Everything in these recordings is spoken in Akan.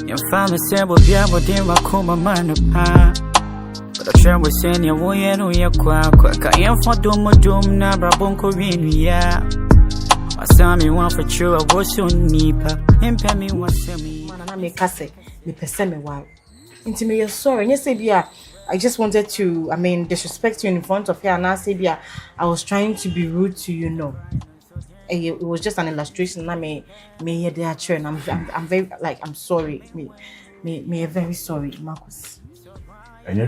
Your family said we'll be able to do a man apart. But I try to send you away and we are quack. I am for doom, Nabra Bonko Rinia. I saw me one for sure, I was so nipa. Impay me one semi. Man, I make us say, me perseme wow. Into me, you're sorry. And you say, yeah, I just wanted to, disrespect you in front of her. And I say, yeah, I was trying to be rude to you, no. It was just an illustration. I may hear their churn. I'm very I'm sorry. Me very sorry, Marcus. And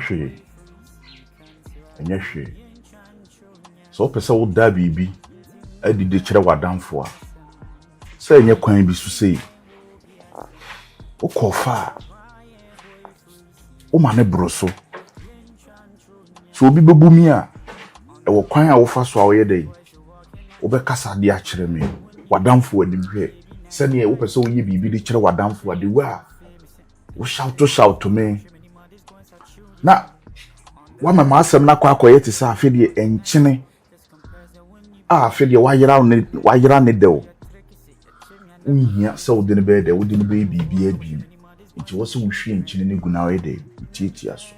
yes, so person would die baby. I did the chair what down for. Say your coin be to say. O kofa. O mane broso. So be bumia. I will coin our first hour day. Obekasa de akere me wadamfo anim hwe sene e wopese wo ye bibi de kire wadamfo ade wa wo shout to me na wa mama asem na kwa akoye te sa afede enkyene afede wayera ne de wo unhia se wo de ne be de wo de ne be bibi abim nti wo se wo hwe enkyene ne gu na we de tietia so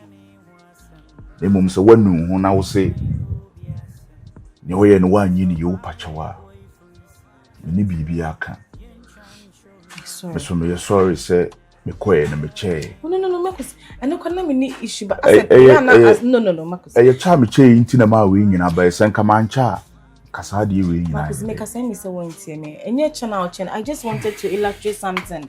ne mom se wanu ho na wo se ni oye no wanyi ni yo pachawa ni bibi aka sorry so me sorry say me koye na me che no Marcus I no kana me ni issue but no Marcus e cha me che inti na ma we nyina ba sen ka mancha kasa de we nyina Marcus make us me say won't me enye channel I just wanted to illustrate something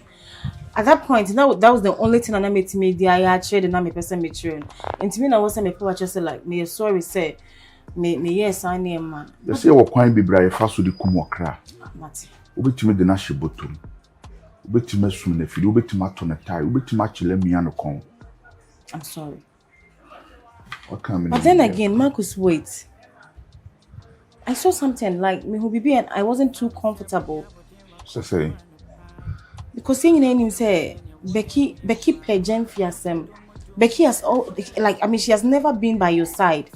at that point that was the only thing I made me the I shared na me person me children and to me na was say me power just like me sorry say me yes I name man you say wo kwan bibra e fa so de kum okra mate obetime de na hye obetime sum na fili obetime ato na tai obetime achele mia no kon I'm sorry but then again Marcus wait I saw something like me who be and I wasn't too comfortable so say because saying name say Becky per Gyamfi asem Becky has she has never been by your side.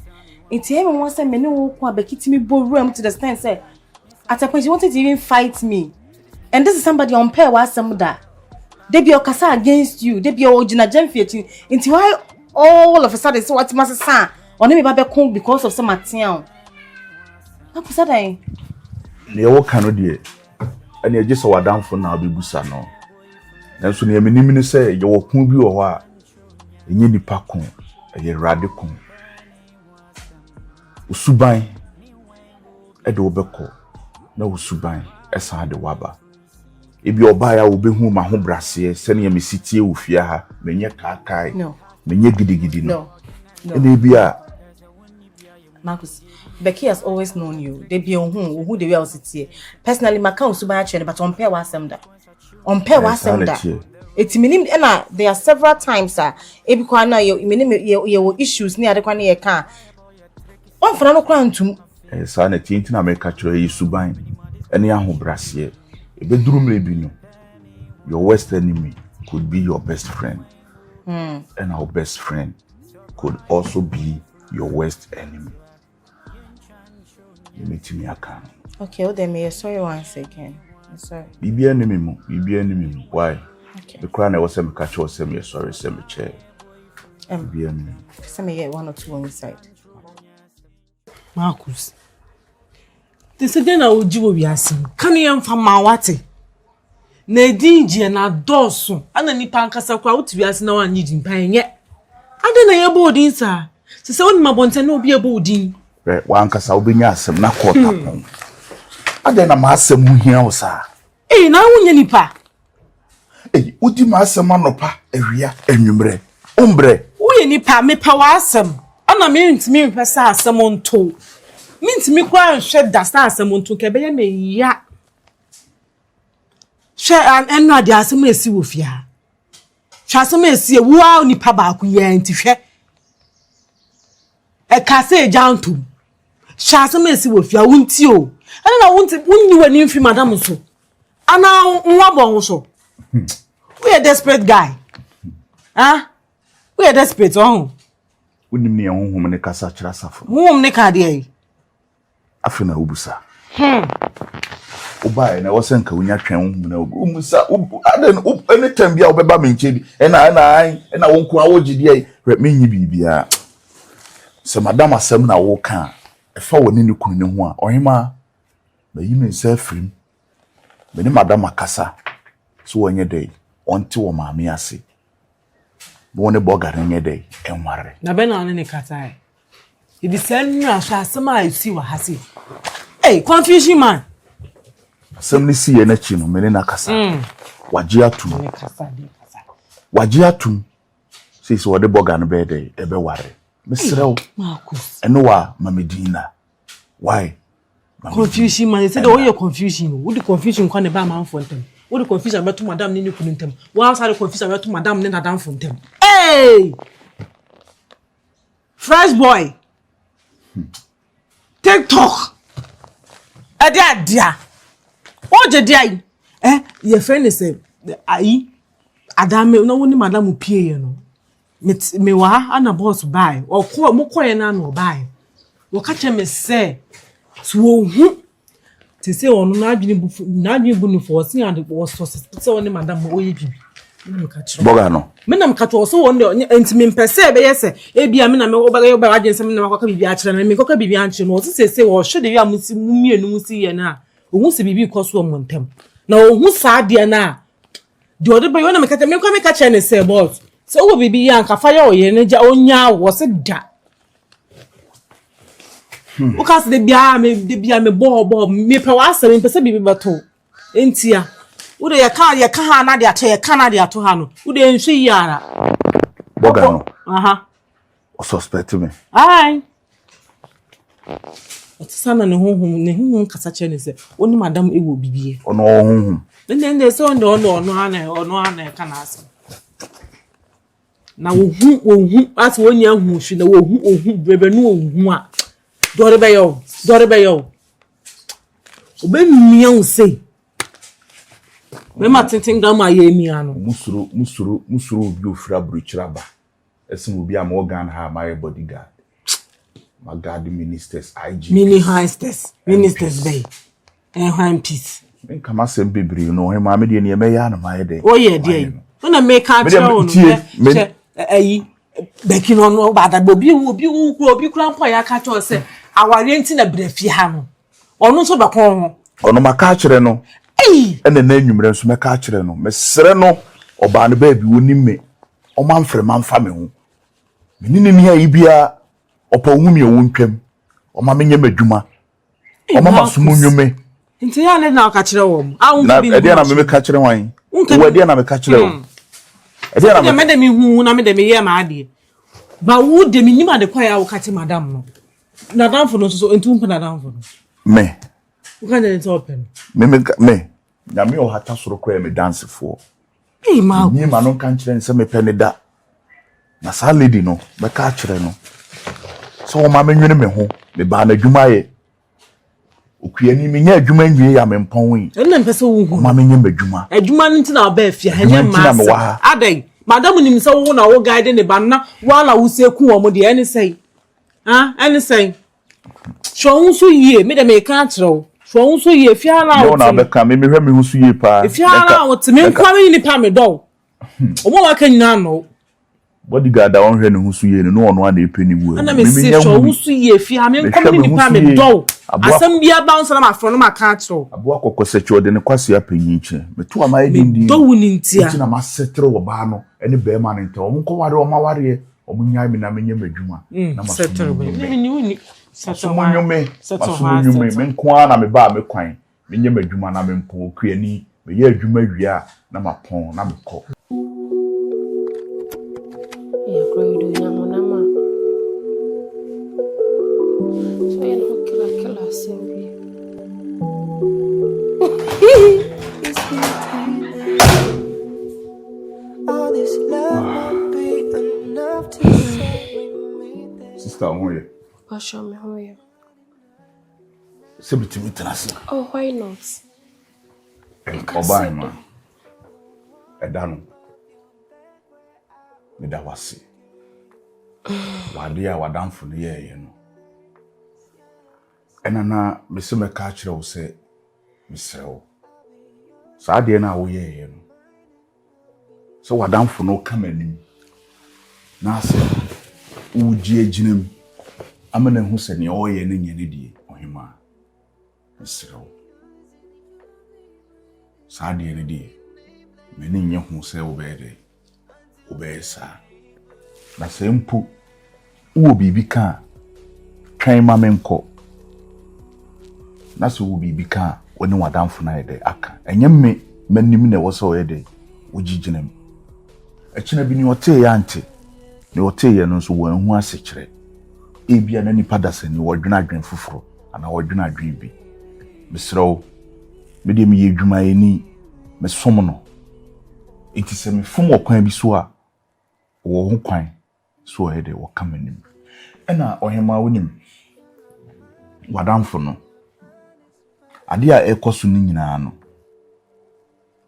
It's even once I know Becky to me room to the stand say at a point she wanted to even fight me. And this is somebody on pair was some that. They be okasa against you. They be original Gyamfi into why all of a sudden so what must say or maybe babe because of some material. What was that? Ne wo kan de and you just so down for now be busa no. Then so ne menim say you wo kun bi wo ho a enye nipa kun e radical. Usuban ede obekọ na usuban esa de waba ebi oba ya obehu ma ho brase se ne mesitie ofia ha menye kaakai no menye gidigidi no ene bia Marcus Becky has always known you they be who they will sit here personally my account usuban actually but on pair wasem da it meaning na there are several times ebi kwa na you meaning you issues ni ade kwa na ye ka on for no kwantum sa na tinti na make kachiro yi suban ene aho brase e be duru mre bi no your worst enemy could be your best friend and our best friend could also be your worst enemy you meet me aka okay then me sorry once again I'm sorry bibi enemy mo why okay the crown I was say me kachiro say me sorry say me che bibi enemy say me get one or two on inside Marcus. This again I would do be asking. Can you from my wate? Na dinje na doso. Ana nipa ankasa kwa wotu be asking na wan need mpan ye. Ade na ye bodin sa. Se se won mabonte na obi e bodin. Wa ankasa obenya asem na court apon. Ade na ma asem hu hia wo sa. Na wonye nipa. Udi ma asem anopa awia anwumre. Ombre. Wo ye nipa me pa wa asem. Ana me ntimi mpesa asem onto. Me ntimi kwa nhwe dasta asem onto ke be ye me ya. Hwe an enu ade asem esi wo fia. Hwe asem esi ewu a nipa ba ku ye ntihwe. E ka se jantum. Hwe asem esi wo fia wunti o. Ana na wunti wunni wani mfi madam so. Ana nwa bon so. We a desperate guy. We a desperate oh. Unim ne honhom ne kasa kira safo. Honhom ne ka de ai. Afena ubusa. Oba na was nka unya twen na umusa aden anytime bia obeba me nche bi na wonko awogide ai menyi bibia se madam asem na wo ka e fa woni ne kunu ne ho a ohima na yime nsa frim me ne madam akasa so wonye dey onti wo maame ase woni boga nye dey enware na be na ne kata e ibi sen nu ahwa asem a isi wa hase hey confusion man asem ni si ye na chi no me ne nakasa waje atum ne kasa waje atum sisi wode boga no be dey ebe ware Mr. Marcus. And no, Mamedina. Why? Confusion, man. Say the way you're confusion. What the confusion can never man for them. What the confusion about to Madame Nini Kuntem. Why else are the confusion about to Madame Nina down from them? Hey! Fresh boy. Take talk. Dear. What the dear? Your friend is a Adam, no one Madame Upie, you know. Me wa ana boss buy or ko mo koye na no buy wo ka che me say so hu ti say onu na adwini bu no for sin and was so say oni madam mo ye bibi me ka che boga no me na me ka che so won de ntimi mpese be yes e bia me na me wo ba adwen se me na makoka bibi a kire na me koka bibi a kire no so say wo hwe de wi amusi mienu musi ye na ohun se bibi koso mo ntem na ohun sa de na de ode be yo na me ka che ne say boss so wo bibi yanka fire oye ne ja onya wo se da o ka se de bia me bo me pe wa asem pe se bibi bato entia wo de ya ka ha na de ato ya ka na de ato ha no wo de nhwe yara boga no aha o suspect me ai o tsana ne honhom kasa che ne se oni madam ewo bibie ono honhom ne so ono ana ka na asem na wohu as wonya hu hwe na wohu brebe no wohu a dore be yo obe mia wo sei me matenten gama ye mia no musuru bi ofra bruchiraba esim obi am organ ha my bodyguard my guard ministers IG ministers bay and peace men kama sem bebri no he ma me de ne me ya na my dey oh yeah dey una make a tell no Becky no bada obi kura mpo ya ka cho se aware nti na brefi ha no onu so beko ho onu maka kire no ene na anwumre nso meka kire no mesere no oba no ba bi woni me o manfre manfa me ho menini ni ayi bia opa humi o wontwam o ma menye madwuma o ma masumu nwume nti ya ne na ka kire wo na e dia na me ka kire wan wo dia na me ka kire wo na me de mi hu na me de me ye ma ade ba wo de mi nima de kwa ya wo kate madam no na danfo no so entu mpa na danfo no me wo kan de open me na me o hata soro kwa me dance for ma ni ma no kan kire nse me pene da na sa lady no be ka kire no so o ma me nwene me ho me ba na adwuma ye okua ni me nya adwuma nwie ya me mpon yi na mpese wo hu ma me nya adwuma nti na ba afia hanye ma adai madam nim se wo na wo guide ne ba na wala wo se ku wo mo de any say so unso yie me de me ka kire so unso yie fia na wo na be ka me hwe me hu so yie pa fia na wo te me nkwa me ni pa me do o mo wa ka nyina no bodyguard won hwe ne hu so yie no ono na epeni bu me me se so unso yie fia me nkwa me ni pa me do asem bia bounce na ma fro no ma ka kire abo akokko secho de ne kwase apanyi kire me to ama ye ndi do wuni ntia na ma setre wo ba no ene be ma ne nta o nko ware o ma ware o munya mi na menye madwuma na ma setre we ni wuni setre nyume me nko na me ba me kwan menye madwuma na me mpo okuani me ye adwuma wia na ma pon na me ko ya kroido ya monama so ya no kila sembi all this love won't be enough to say me. Sister Omoye. Pasha me hoya. Sebiti mitanasi. Oh, why not? Oba ma. Edanu. Me da wase. Wade a wadanfo ne ye no. Enana me se me ka kire wo se Misrew. Sadia na wo ye no. So wadamfo no come anim. Na ase uji aginem. Amana hu se ne oye ne nyane die ohima. Misrew. Sadia ne die. Meni nye hu se obede. Obesa. Na se mpu uwo bibi ka twan ma menko. Na se uwo bibi ka woni wadamfo na yede aka. Enye me manim na wo se oyede ojiginem. Echina bi ni ote ya ante. Ni ote ya no so wan hu ase kire. Ebia na nipa dase ni wodwena adwen foforo ana wodwena adwen bi. Misrew me de me yedwuma eni me som no. Enti se me fom okwan bi so a wo ho kwan so oyede wo kamanim. Ena ohema wonim wadamfo no ade a ekoso ni nyina no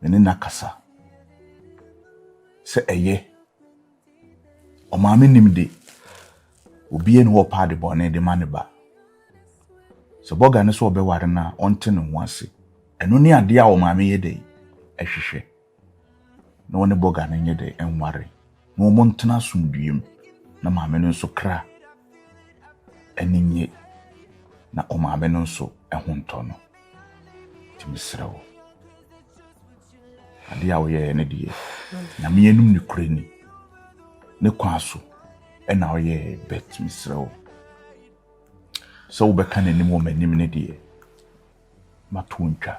mene nakasa se eye o maame nimde obi en wo pa de bone de maneba so boga ne so obeware na onte ne ho ase eno ne ade a o maame ye de ehwehwe no ne boga ne nye de enware no mo ntena sumduem na maame no so kra eninye na o maame no so ehonto no timisrew ade a wo ye ne die na me enum ne kurani ne kwaso ena wo ye bet misrew so wo beka ne nim wo manim ne die matuntwa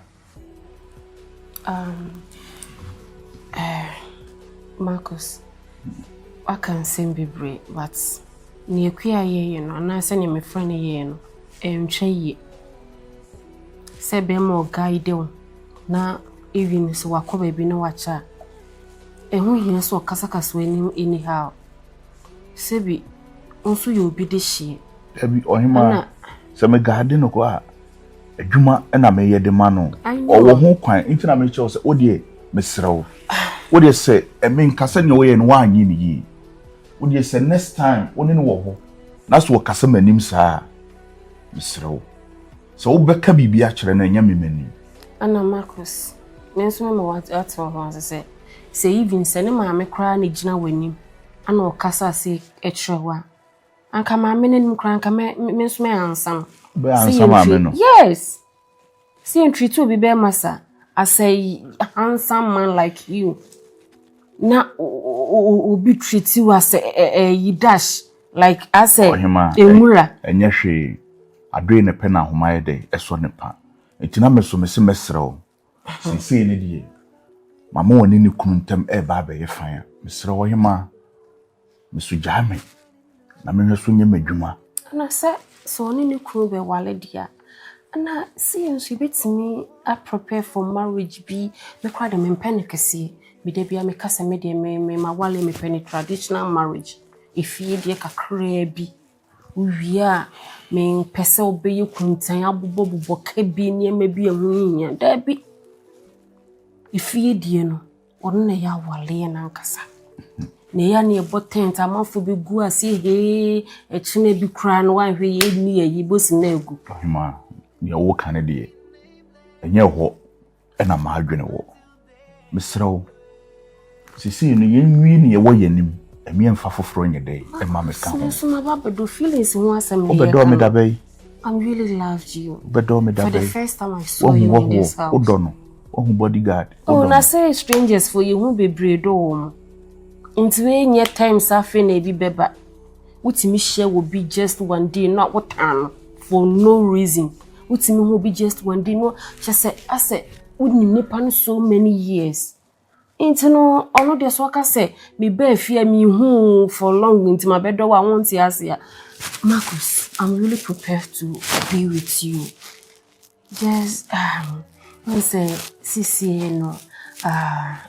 Marcus, I can sing be brave, but near queer ye, no, and I send him a friend ye, no, ye. Say be more guide now, even so, I could be no watcher. And who he saw Casaca's winning anyhow. Sebi, also you'll be this she. Ebi ohima, se me garden no kwa. Adwuma na me ye de mano. O wo ho kwan, intina me che se odie mesrew. Odie se eme nkasa ne wo ye no anyi ni yi. Odie se next time woni no wo ho. Na so kasa manim saa mesrew. So wo beka bibia kire na nya memani. Ana Marcus, nenso me what at ho say even se ne maame kra na gina wanim. Ana o kasa se etrewa. Anka maame ne nim kra anka me nso me ansam. Be ansam maame no. Yes. See and treat to be be massa. I say handsome man like you. Na be treat you as a dash like I say emura. Enye hwe adwe ne pe na homaye de eso ne pa. Etina meso mese mesrew. Sisi ne die. Mama woni ne kununtem e ba ba ye fan. Mesrew ohima. Mesu jame. Na me hweso nye madwuma. Na say so oni ne kunu be wale dia. Na see she bit me I prepare for marriage be me kwa de me pen kese me de bia me kasa me de me ma wale me pen traditional marriage if ye de kakra bi uwia me pese obeye kuntan abobobo ka bi ne ma bi ehunya da bi if ye de no ono na ya wale na nkasa ne ya ne botent amafo bi gu ase he echine bi kra no wan hwe ye ni yi bosi na egu ma ne wo kan de enye ho ena ma adwene wo mesrew sisi no yenwi ne ye wo yanim emi emfa foforo nye de e ma me ka ho so ma baba do feelings ho asem ne obedo me da bay I really loved you obedo me da bay for the first time I saw you in this house odono ohu bodyguard oh na say strangers for you who be bredo wo into any time safe na bi beba wutimi share will be just one day not what time for no reason wutimi will be just one day no just say I said wouldn't nipa so many years into no ono de so ka say me be fear me who for long into my bed I want to ask ya Marcus I'm really prepared to be with you just I say sisi no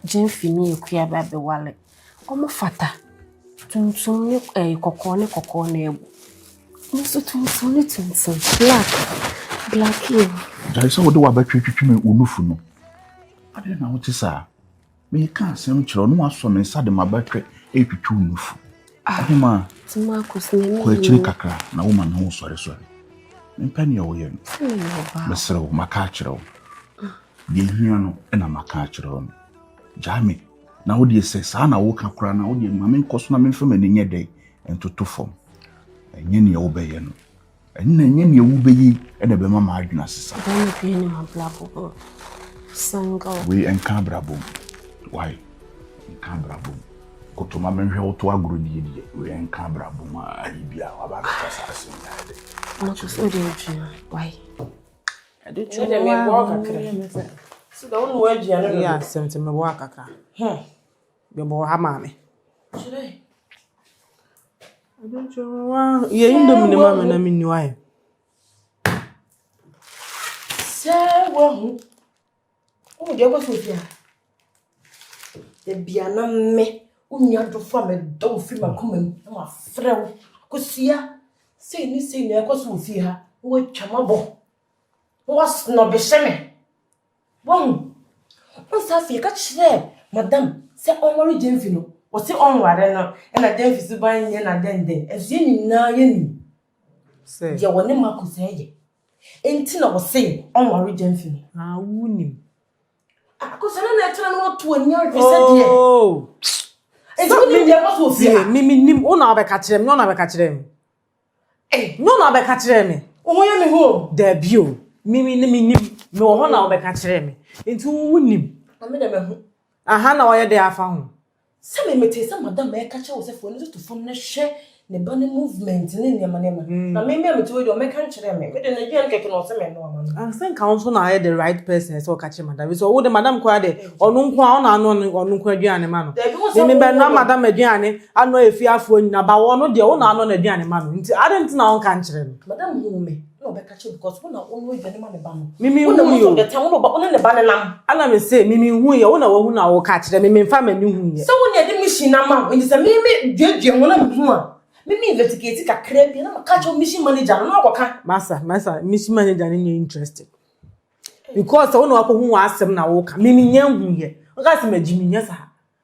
Gyamfi ni Akua ba be wale omo fata tuntum ne kokko na ebu nso tuntum black here dai so do wa ba twetwetwe me unufu no ade na wo tisa me ka asem kiro no aso me nsa de mabetwe etwetwe unufu ade ma Marcus ne ko ekiri kakra na wo ma na wo sore me pani o ye no besrew maka kiro di hiano na maka achiro no jami na wo de se sa na wo ka kura na wo de ma men koso na men fa mani nye dai entoto fom enye ne wo beye no enye ne wo beyi na be ma adwuna sesa don't be any my blabo single we enka brabo why enka brabo koto ma men hwe wo to agro die we enka brabo ma bia wa ba ka sa asin na no so dey why I do try to make work akra. So the one word you know. Yeah, something me work aka. Be bo ha ma me. Today. I don't know. Yeah, indomie mama na me ni why. Serwaa. Oh, dey go Sophia. The biana me. Unya do fa me do fi makomam. Na ma frew. Akosuah. Say ni Akosuah ha. Wo twamabo. Was no be sheme. Bon. On sa fi ka kire madam say on worry Gyamfi no. O say on ware no e na Gyamfi su ban ye na den. Ezie nyina ye ni. Say. Ye woni Akosuah ye. Enti na o say on worry Gyamfi no. Ah, wunim. Akosuah na etra no to anya fi say de. Oh. Enti woni de Akosuah. Me nim una be ka kire me, una be ka kire me. Eh, no na be ka kire me. o ye me ho. Da bio. Me wo ho na wo be ka kire me. Enti wunim. Ame da me ho. Aha na wo ye de afa ho. Se me mete se madam e ka che wo se fo ni to fom na hwe ne ba ne movement ne ne ma. Na me mete wo de o me kan kire me. Me de na gyan keke no se me no ama. I think council na the right person so ka kire madam. So wo de madam kwa de onu nko a ona anu onu nko aduane ma no. Me be na madam aduane anu efi afo nyina ba wo no de wo na anu na aduane ma no. Nti adent na won kan kire no. Madam hu me. No be ka che because wo na onu aduane ma ne ba no. Mimi hu yo. The time wo ba ono ne ba ne nam. Ana me say mimi hu ye wo na wo hu na wo ka kire me mfa mani hu ye. So wo ne de mission na ma. Nti se me dwedwe wo na me hu a. Me investigate ka kra bi na ma ka che mission manager no akoka. Masa, mission manager ni interested. Because I want to hu asem na wo ka. Mimi nyan hu ye. O ka se magimi nya sa.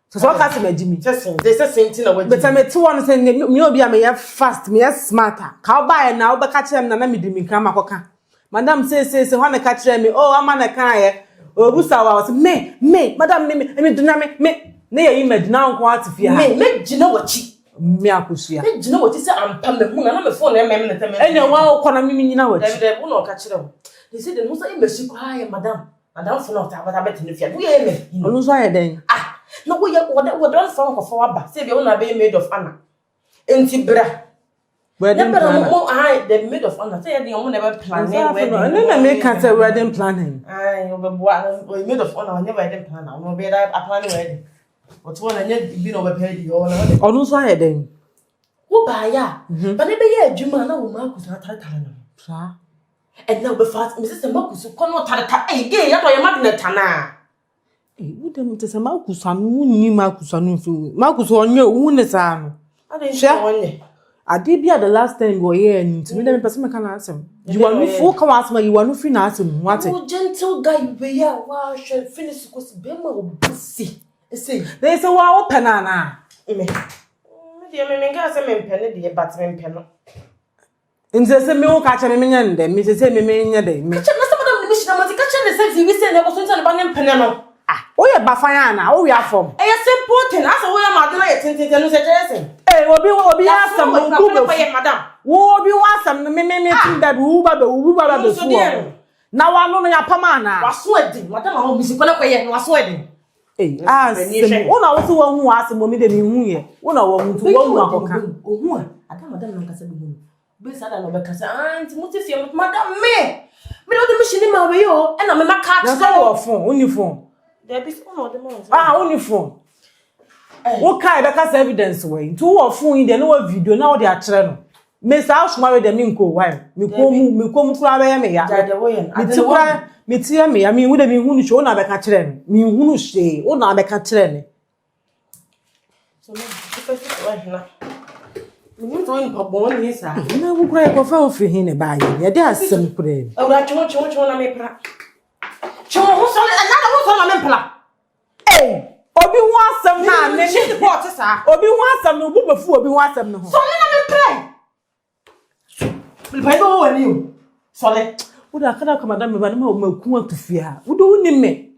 So ka se magimi. They say same thing na we. But I me ti one say me obi am ye fast, me smarter. Ka o ba ye na wo be ka kire me na me di mi kan makoka. Madam say ho na ka kire me, oh ama na kan ye. Obusa wa say me, madam me do na me. Na ye imagine na nko atifia. Me gina wachi. Me Akosuah. Me gina wachi say ampa me hu na me phone na me na teme. Enya wa ko na mimi nyina wachi. Dem wo na ka kire wo. They say the no say me shi kwa ye madam. Madam for no ta bet no fia. Wo ye me. Onu so aye den. Ah, no wo ye wo don phone ko for aba. Say be wo na be made of honor. Enti bra. Wedding planner. The made of honor. Say the omo never plan wedding. And then make a wedding planning. Aye, you be made of honor never wedding plan. I no be that plan wedding. But one anya bi no be pay di o na. Onu so aye den. Wo ba ya. Ba ne be ye adwuma na wo ma kusa tata na. Sa. And now be fast. Me say makusu ko no tata. Eh, ge ya to ye ma de tana. Eh, wo dem te say makusa no ni makusa no fi. Makusa onye wu ne sa no. Ade nti onye. Ade bia the last time go here nti me dem person me kan asem. You are no full come asem, you are no free na asem. What? Oh, gentle guy you be ya. Wow, she finish ko se be ma obusi. Say. They say wa open na. Me ga say me mpene de but me mpeno. Nze say me wo ka che me nya ndem, me say me nya dem. Che na say madam me shina ma ka che ne say we say na go so nta ne ba ne mpene no. Ah, o ye bafanya na, o we afom. E ye simple thing, asa wo ya ma de na ye tintin no say jesin. Eh, obi asam nku be madam. Wo obi wasam me tin da wu ba be fu. Na wa no ya pama na. Waso edi, madam a wo bisi ko na ko ye waso edi. Eh, asem, una wo so hu asem o mi de mi hu ye. Una wo hu tu wo hu akoka. Ohu a, ada madam na kasa bi hu. Be sada no be kasa, anti muti fie madam me. Me do de machine ma we yo, e na me maka Na so wo phone, uniform. There be no de mo. Ah, uniform. Wo kai be kasa evidence we. Ntu wo phone in de na wo video na wo de a kire no. Me sa asoma we de me nko why. Me kom kura be me ya. Ja de wo yen. Me ti kura me tie me ya me wo de me hu no show na be ka kire me. Me hu no hwe, wo na be ka kire me. So me first wa na. Me nto ni pabon ni sa. Na wo kura ko fa ofri hin ne ba ye. Ye de asem kura. Ora chon na me pra. Chon ho so na wo so na me pra. Eh, obi hu asem na me She the pot sa. obi hu asem no bu befu obi hu asem no ho. So na me pra. Me pa do wo ni o. So le Uda kada kama madam me ba na ma ku atufia. Udo woni me.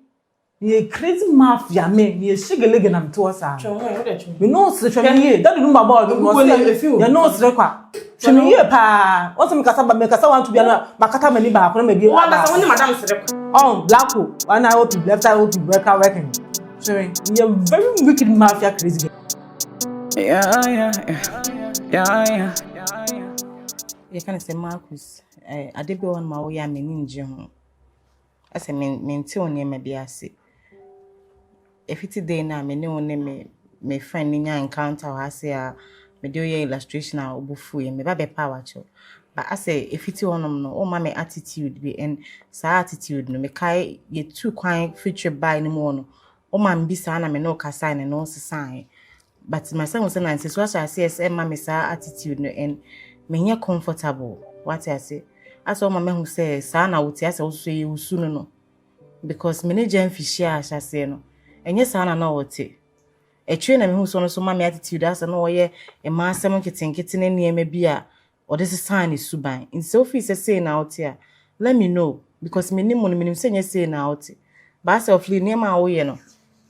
Ye crazy mafia me, ye shigelege na mto sa. Me no se chwe ye, that do mama do mo se. Ya no se kwa. Chwe ye pa. O se me kasa want to be na makata mani ba ko na me bi. Wanda sa woni madam se de kwa. Oh, blacko. One eye open, left eye open, working. Chwe, you very wicked mafia crazy. Yeah. You can say Marcus, I did be on my way, I'm in Jim. As I mean, till near me be a sick. If it's a day now, me no name me friend in your encounter, I say, me do your illustration or buffoo, me baby power cho. But I say, if it's on no, oh, my attitude be and sa attitude, no, me kai ye too quiet future by no more. Oh, man, be sana, me no cassign and no sign. But my son was saying, so I say, mammy, sa attitude, no, and me comfortable. What I say, I saw my man who says, son, I would say, also you soon no. Because me Gyamfi share, I say no. And yes, I know what it. A trainer who's on so my attitude as I know, yeah, a man, someone getting in near me beer, or this is sign is subai. In Sophie says, saying out here, let me know, because me name on me saying out. But I say, flee near my way, no.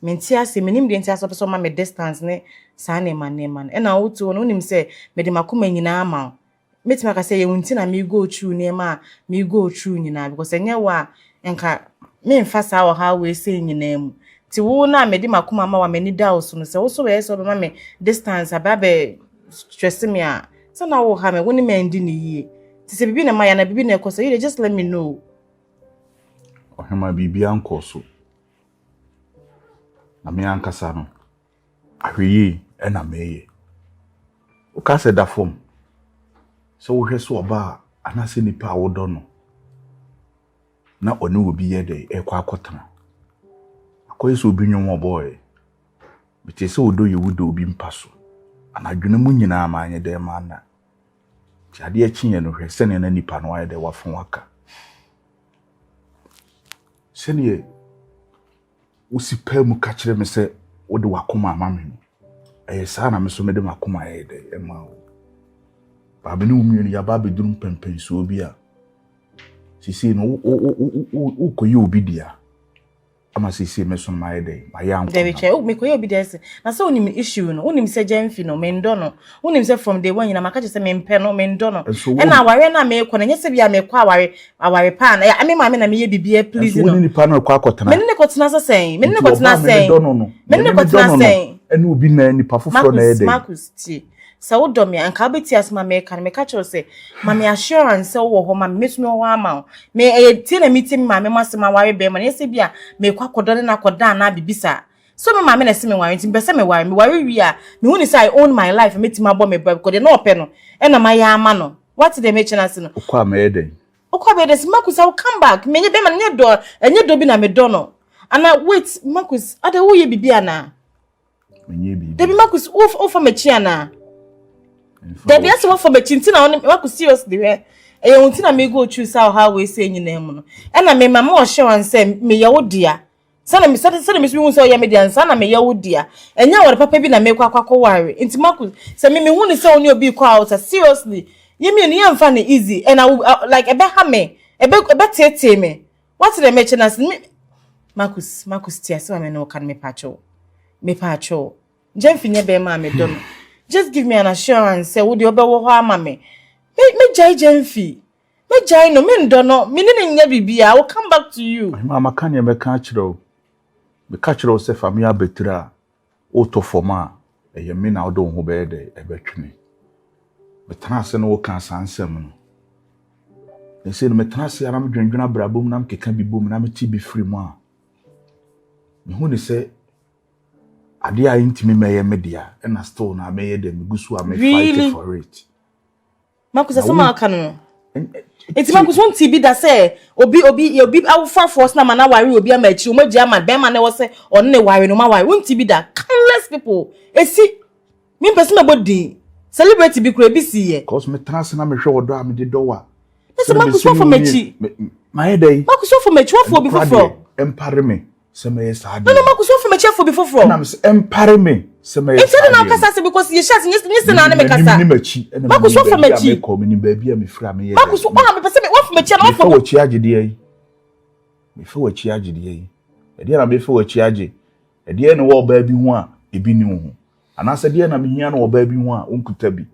Mentia say, me name the entire so my distance, ne, sign my name, and I ought to know him say, Madame Akuma in our Met me say, you won't me go through near me go through, you know, because I know and me fast hour how we saying your name. Ti wo na me di makoma ma wa mani da so no se wo so we so be ma me distance ababe stress me a so na wo ha me woni me ndi ni yie ti se bibi na ma ya na bibi na ekoso you just let me know ohema bibi ankoso na me ankasa no ahweyi e na meye o ka se da fom so wo hwe so oba anase nipa wo do no na oni obi ye de ekwa akotana akoyeso obi nwo boy bitese odo ye wudo obi mpaso anadwene mu nyina ma anye de ma na tiade akinye no hwe sene na nipa no aye de wafon waka sene usipa mu ka kire me se wo de wakoma amame no sa na me so me de makoma aye de ema o ba be no mienu ya ba be drum pempen so obi a sisi no o koyi obi dia ama sisi me so my day my young David che o me koyi obi dia se na so onim issue no onim se Gyamfi no me ndo no onim se from day one na maka che se me mpe no me ndo no e na aware na me ko na nyese bia me kwa aware pa na ya me ma me na me ye bibia please no so ni pa no kwa akotena me ne ko tena so sen me ne ko tena sen me ne ko tena sen ene obi na ni pa foforo na ye dey Marcus ti sa wo domi anka beti asma me kan me catch say ma me assurance wo ho ma me tumi wo ama me ti na meeting ma me masema ware be ma yesi bia me kwa kodo na koda na bibisa so me ma me na se me ware nti be se me ware wi a me hu ni say I own my life me ti ma bo me because they no ope no e na ma ya ama no what they make chance no kwa ma ye dey okwa be des Marcus I will come back me nye be ma nye do bi na me do no ana wait Marcus ada wo ye bibia na me nye bi Debi Marcus o for me chia na Debi ase wo for me chinti na Marcus seriously we e wonti na me go choose how we say nyina mu no e na me mama o hye say me ye wo dia sana me hu say ye me dia sana me ye wo dia enya wore papa bi na me kwakwa ware nti Marcus say me hu ni say oni obi kwa out seriously ye me ni amfa na easy and I like ebe ha me ebe tete me what the me chance me Marcus tia say me no kan me pacho Gyamfi nye be ma me do just give me an assurance say wo de obewo ho ama me jai Gyamfi me jai no me ndo no me ne nya bibia I will come back to you mama kan ye me ka kiro say family abetra o to forma ye me na odo ho be de e betwene me transe no kan sansem no e se no me transe ara me dwendwena brabom na me keka bibom na me ti bi free mu a me hu ni say ade a intimi meye media na store na meye dem gusu a me fight for it Marcus asoma aka no enti Marcus won TB da say obi awfa force na mana ware obi amachi o maji ama be ma na wo say on ne ware no ma ware won TB da countless people esi me person me body celebrity bi kura bi siye cause me trans na me hwe wodo a me de do wa esi Marcus wo for mechi my day Marcus wo for mechi wo for bi foforo empare me se me yes ade no Marcus wo for mechi for bi foforo na me empare me It's not kasa because you shut listen na me kasa. Marcus what for mechi? Me call me baby me fra me. Marcus me person me what for mechi na for wachi agide yi. Me for wachi agide yi. E dia na me for wachi age. E dia na wo ba bi ho a ebi ni ho. Ana se dia na me hia na wo ba bi ho a onkuta bi.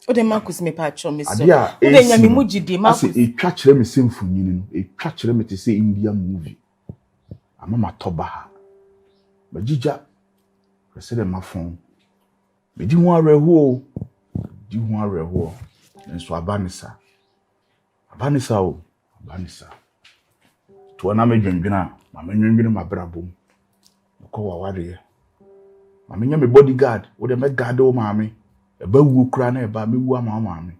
O de Marcus me pa cho me so. O de nya me mugide Marcus. Ase e twa kire me semfonyini no. E twa kire me te se India movie. Ama matoba ha. Bajija President Mafon. Me di ho areho. Di ho areho. Nso abanisa. Abanisa o. Abanisa. To na me dwendwena, ma me dwendwena mabrabom. Ko waware. Ma me nya me bodyguard, wo de me guard o ma me. E ba wu kura na e ba me wu ama ma me.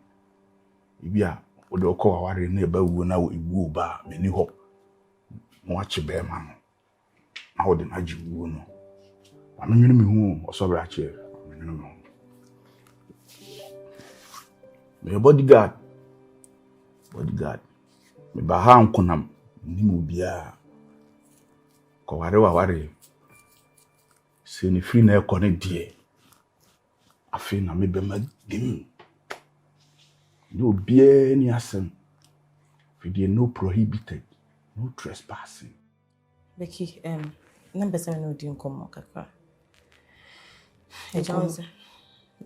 Ibia, wo de ko waware na e ba wu na wo iwu ba me ni ho. Mo ache be ma no. Na wo de na ji wu no. I'm going to be home or so right here. My bodyguard. Me baha nkonam ni mu bia. Ko ware. Se ni free na ekọ ne die. Afi na me be madim. No bia ni asem. Fi no prohibited. No trespassing. Becky, number 7 no din komo kakra.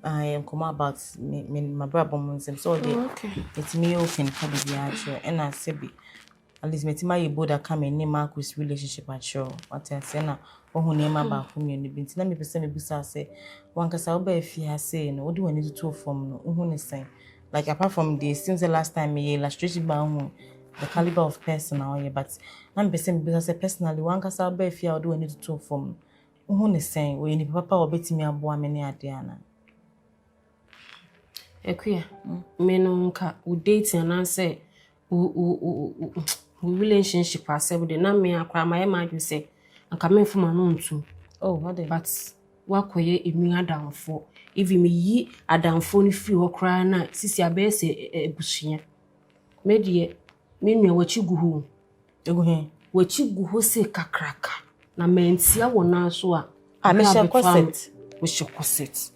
I am come about me my brother months so okay. It's me open for the actual and I say be at least me my boda come in name Marcus relationship at show what I say na who name about whom you be na me person me busa say one kasa oba fia say no do any to from no who ne say like apart from this since the last time me illustrated by who the caliber of person now but na person me busa say personally one kasa oba fia do any to from who ne say we ni papa obetimi aboa me ne ade ana Akua me no nka we date and say we relationship ourselves de na me akwa ma e ma ju say anka me fuma no ntu what but wakoye emi adamfo if me yi adamfo ni free ho kra na sisi abese ebusuya me de me nua wachi guhu eguhe wachi guhu se kakraka na mentia wona so a me shall corset we shall corset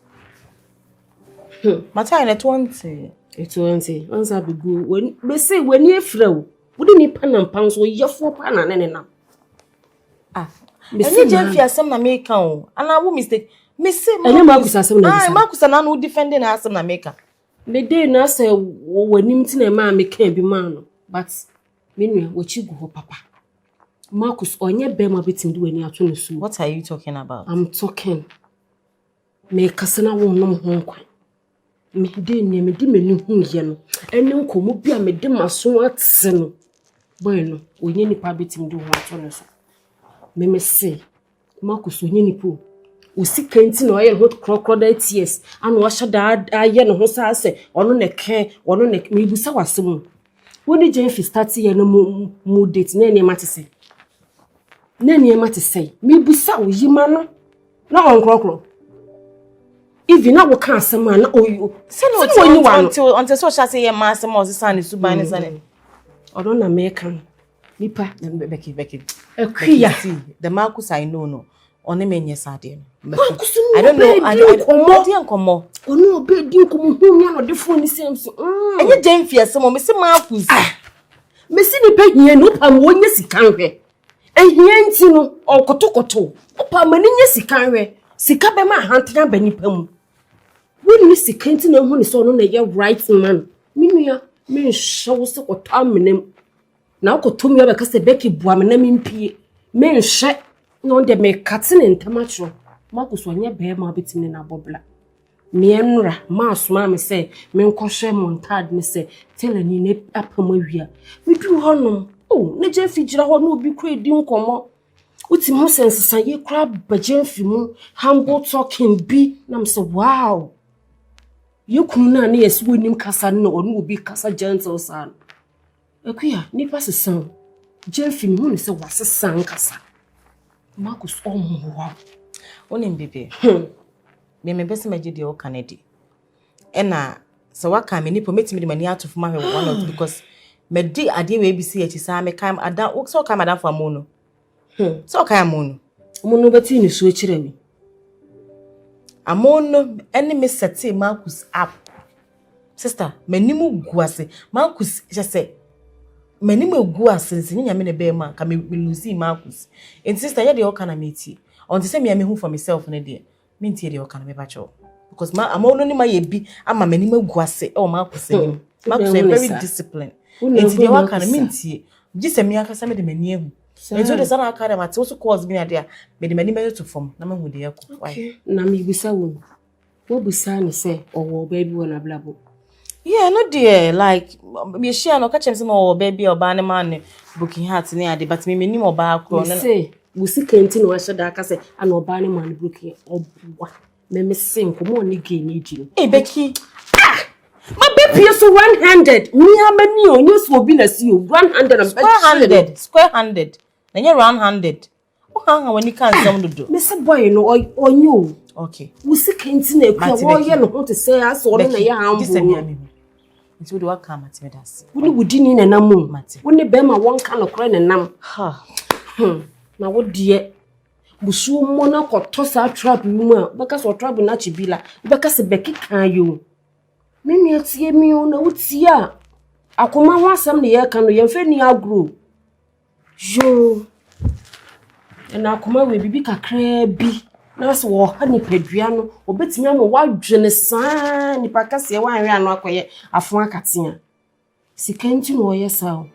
Mata na 20 once I be good when be say when you frau we dey nipa na mpan so yefo pa na ne na me say Gyamfi asem na make o ana wo mistake me say Marcus asem na Marcus na no defending asem na make me dey na say wanim ti na ma me kan bi ma no but me nua wachi gu ho papa Marcus onye be ma betim di wani ato no su. What are you talking about? I'm talking me kasana wo nom ho kwan me dey ne me di meni hu ye no ene nkomo bia me de maso atse no boy no onye nipa betim di ho ato no so me say Marcus onye nipo usika nti na oye hot crocodile tears anu ohya da aye no ho sa se ono ne ke ono ne me busa wasem woni Gyamfi start ye no mu date na ene matese na ene matese me busa oyima no na on crocro even na wo kan asem na oyo se no until so sha say ye ma asem o se san su ban san odo na me kan nipa Becky Akua the Marcus I know no one menye sade no I don't know I don't komo ono obe di komo hu nya no de phone sem so enye Gyamfi asem o me se Marcus me se ni pehie no pam wonye sikan hwe ehie nti no okotokoto pam ani nya sikan hwe sika be ma hantia ba nipa mu woni sikan nti na hu ni so no na ye right man minua me show se koto amnem na okotomi oba kase Becky bua me na mimpie me nhye no de me katine ntamatro Marcus onye be ma betimi na bobla me enra ma asoma me se me nkohwe montad me se telani ne apam awia me du honom na Gyamfi gira ho na obi kra di nkomo uti mo sense ye kra ba Gyamfi mu humble talking bi na me se wow you kunu na na yes wonim kasa na onu obi kasa gentle san Akua nipa sesan Gyamfi mu ne se wasesan kasa Marcus wow onim bebe me bese maji de o Canada ena se waka me nipo metimi de mani atofo ma hwe one of because me di ade we bi si sa me kan ada so kan madam for amono so kan amono beti ni so kire mi Amono any me sete Marcus up. Sister, menimu guase. Marcus just say menimu guase since you mean a bear man can be losing Marcus. And sister, yeah, the all can meet on the same me home for myself and a dear. Mean the all can be bacho. Because amono ni my be I'm a menimu guase or Marcus. Marcus is very disciplined. And the all can mean tea. Just a mere casame de menu. And so the son of Academy also calls me a dear, made many minutes to form. Naman with the okay. Nami Bisawu. What be sign say or baby when a blabble? Yeah, no dear, like me share no catch him or baby or banner man booking hearts near the but me minimum or bar say we see canteen or so dark as I know banner man booking or what? Me sing come on again. Hey Becky. My baby is so one-handed. Me how many on you will be as you 100 and square-handed. Then you're round-handed. Oh, when you can't some to do. Mr. Boy, no, or you. Okay. We see canteen a clear you know to say us all in a young it's would work come at me. We would in a namu, Matty. When the Bema one kind of crying and nam. Ha. Now what dear? Bushu monarch or toss our trap rumor because or trouble not to be like because a Becky can you. Mimi atie mi o na utia. Akoma ho asam ne ye ka no ye mfa ni agro. Yo. Na akoma we bibi kakra bi. Na so wo ha ni padua no, obetimi am wadwene saa ni pakase ye wan hwe ano akoye afon akatea. Sika nti no ye sawo.